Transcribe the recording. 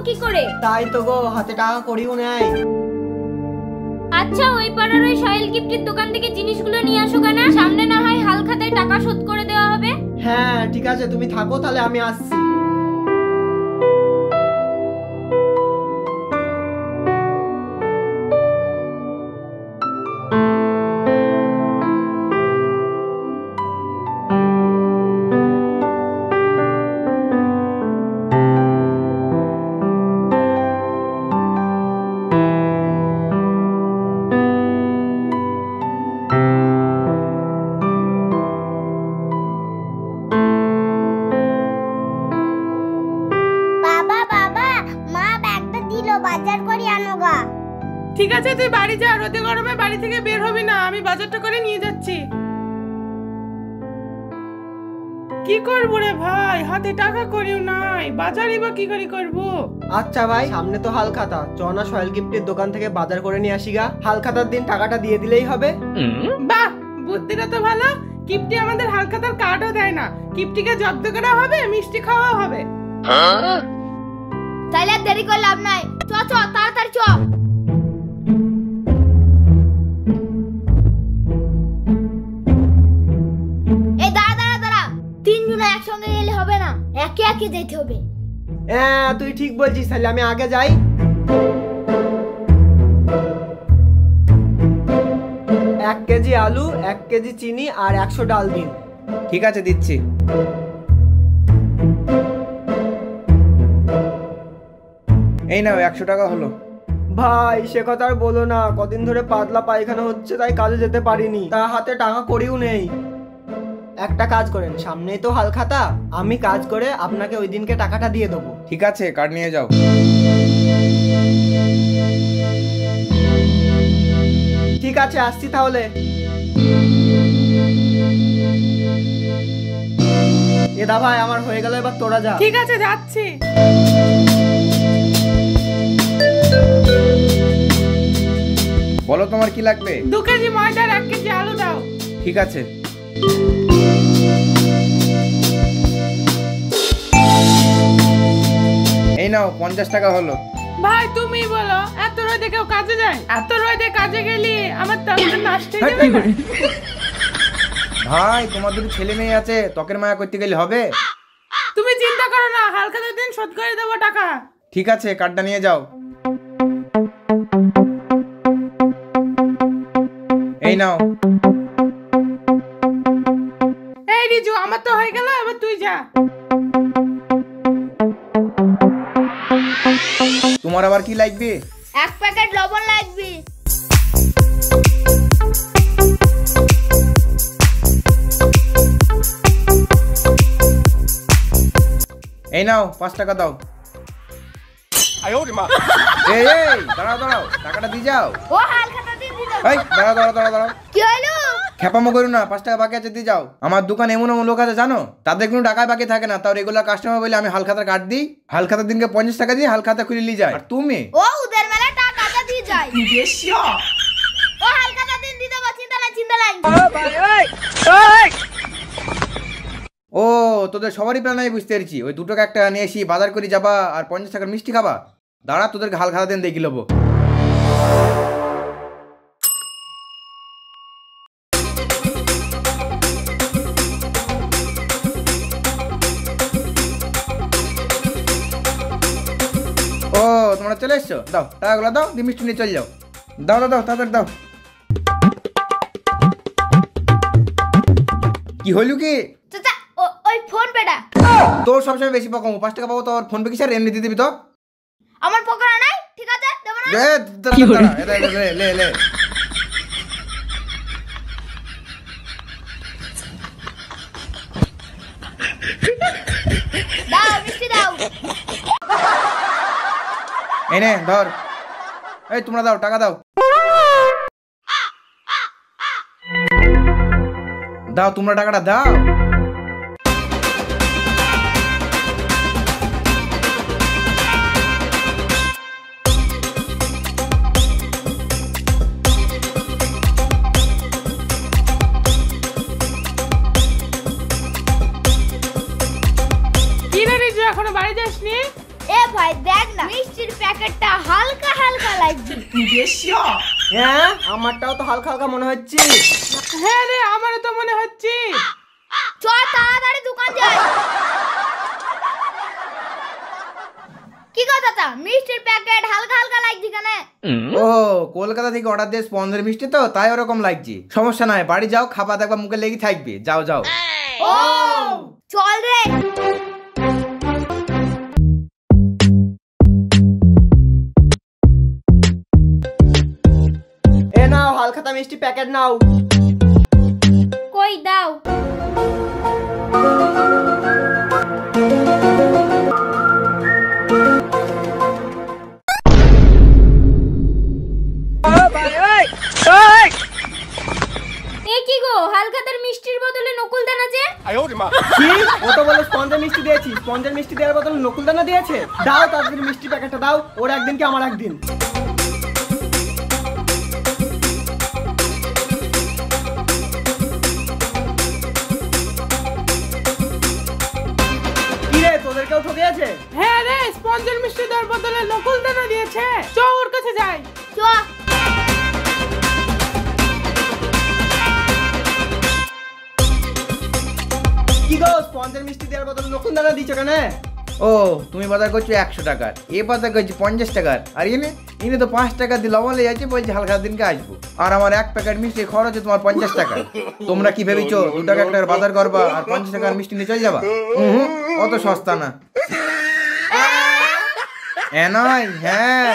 কি করে? তাই তো গো, হাতে টাকা করিও নাই। আচ্ছা, ওই পাড়ার ওই সহেল গিফটের দোকান থেকে জিনিসগুলো নিয়ে আসো কেন? সামনে না হয় হাল খাতায় টাকা শোধ করে দেওয়া হবে। হ্যাঁ ঠিক আছে, তুমি থাকো তাহলে, আমি আসছি। বাজার করে আনোগা। ঠিক আছে, তুই বাড়ি যা, রোদে গরমে বাড়ি থেকে বের হবি না, আমি বাজারটা করে নিয়ে যাচ্ছি। কি করবো রে ভাই, হাতে টাকা করিও নাই, বাজারই বা কি করে করবো। আচ্ছা ভাই, সামনে তো হাল খাতা, চ না সহেল গিফটের দোকান থেকে বাজার করে নিয়ে আসি গা। হাল খাতার দিন টাকাটা দিয়ে দিলেই হবে। বাহ, বুদ্ধিটা তো ভালো। কিপ্টি আমাদের হাল খাতার কার্ডও দেয় না, কিপ্টিকে জব্দ করা হবে, মিষ্টি খাওয়া হবে। তাইলে আর দেরি করে লাভ নাই, চ চ তাড়াতাড়ি চ। এই দাঁড়া দাঁড়া দাঁড়া, তিনজনে একসঙ্গে গেলে হবে না, একে একে যেতে হবে। হ্যাঁ তুই ঠিক বলছিস, তাহলে আমি আগে যাই। 1 কেজি আলু, 1 কেজি চিনি আর 100 ডাল দিন। ঠিক আছে, দিচ্ছি। এই নাও 100 টাকা হলো। ভাই সে কথা আর বলো না, কদিন ধরে পাতলা পায়খানা হচ্ছে, তাই কাজে যেতে পারিনি, তা হাতে টাকা করিও নেই। একটা কাজ করেন, সামনেই তো হাল খাতা, আমি কাজ করে আপনাকে ওই দিনকে টাকাটা দিয়ে দেবো। ঠিক আছে, কার্ড নিয়ে যাও। ঠিক আছে, আসছি তাহলে। এদা ভাই আমার হয়ে গেল, এবার তোরা যা। ঠিক আছে, যাচ্ছি। বলো তোমার কি লাগবে? 2 কেজি ময়দা আর 1 কেজি আলু দাও। ঠিক আছে। এই নাও 50 টাকা হলো। ভাই তুমি বলো, এত রোদে কেউ কাজে যায়? এত রোদে কাজে গেলি আমার ত্বকটা নষ্ট হয়ে যাবে। ভাই তোমার দুটো ছেলে মেয়ে আছে, ত্বকের মায়া করতে গেলে হবে? তুমি চিন্তা করো না, হালখাতার দিন শোধ করে দেবো টাকা। ঠিক আছে, কার্ডটা নিয়ে যাও। এই নাও। এই রিজু, আমার তো হয়ে গেল, এবার তুই যা। তোমার আবার কি লাগবে? 1 প্যাকেট লবণ লাগবে। এই নাও 5 টাকা দাও। এই এই দাঁড়াও দাঁড়াও, টাকাটা দিয়ে যাও। ও হাল খাতা দিন দিও। এই দাঁড়াও দাঁড়াও দাঁড়াও দাঁড়াও, কি হলো? খেপামো করো না, 5 টাকা বাকি আছে, দিয়ে যাও। আমার দোকানে এমন এমন লোক আছে জানো, তাদের কোনো টাকাই বাকি থাকে না, তাও রেগুলার কাস্টমার বলে আমি হাল খাতার কার্ড দিই। হাল খাতার দিনকে 50 টাকা দিয়ে হাল খাতা খুলে নিয়ে যায়, আর তুমি ও উদের মেলা টাকাটা দিয়ে যায়। ও হাল খাতা দিন দিতে বা, চিন্তা নাই চিন্তা নাই। ও তোদের সবারই প্ল্যান আমি বুঝতে পেরেছি। ওই 2 টাকা একটা নিয়ে এসি, বাজার করে যাবা আর 50 টাকার মিষ্টি খাবা। দাঁড়া, তোদেরকে হাল খাতা দিন দেখি লবো। ও তোমরা চলে এসছো, দাও টাকাগুলো দাও, দিয়ে মিষ্টি নিয়ে চলে যাও। দাও দাও দাও, তাড়াতাড়ি দাও। কি হইল কি? চাচা ওই ফোন পেটা। তোর সবসময় বেশি পাকাম, 5 টাকা পাবো, তোর ফোন পে কি স্যার এমনি দিয়ে দিবি তো? আমার পকেটে নাই, ঠিক আছে দেব না। লে লে। দাও মিষ্টি দাও। এই নে ধর। এই তোমরা দাও, টাকা দাও। দাও তোমরা টাকাটা দাও। কি রে রিজু, এখনো বাড়ি যাসনি? এ ভাই দেখ না, মিষ্টির প্যাকেটটা হালকা হালকা লাগছে। হ্যাঁ আমারটাও তো হালকা হালকা মনে হচ্ছে। হ্যাঁ রে, আমারও তো মনে হচ্ছে। চ তাড়াতাড়ি দোকান যাই। কি গো চাচা, মিষ্টির প্যাকেট হালকা হালকা লাগছে কেন? ও কলকাতা থেকে অর্ডার দিয়ে স্পঞ্জের মিষ্টি তো, তাই ওরকম লাগছে। সমস্যা নাই, বাড়ি যাও, খাবার দেখবা মুখে লেগে থাকবে। যাও যাও। ও চল রে। এ নাও হালখাতা মিষ্টি প্যাকেট নাও। কই দাও। এ কি গো, হালখাতার মিষ্টির বদলে নকুল দানা যে? কি ও তো বলে স্পঞ্জের মিষ্টি দিয়েছি, স্পঞ্জের মিষ্টি দেওয়ার বদলে নকুল দানা দিয়েছে। দাও তাড়াতাড়ি মিষ্টি প্যাকেটটা দাও, ওর একদিন কি আমার একদিন। কি রে তোদের কেউ ঠকেছে? হ্যাঁ রে, স্পঞ্জের মিষ্টি দেওয়ার বদলে নকুল দানা দিয়েছে। চ ওর কাছে যাই। চ। কি গো স্পঞ্জের মিষ্টি দেওয়ার বদলে নকুল দানা দিচ্ছ কেন? ও তুমি বাজার করছো 100 টাকার, এ বাজার করছি 50 টাকার। আর ইনি তো 5 টাকা দিয়ে লবণ লেগে আছে, বলছি হালকা দিনকে আসবো। আর আমার 1 প্যাকেট মিষ্টি খরচ হচ্ছে তোমার 50 টাকা। তোমরা কি ভেবেছো 2 টাকা 1 টাকার বাজার করবা আর 50 টাকার মিষ্টি নিয়ে চলে যাবা? অত সস্তা না। নয়, হ্যাঁ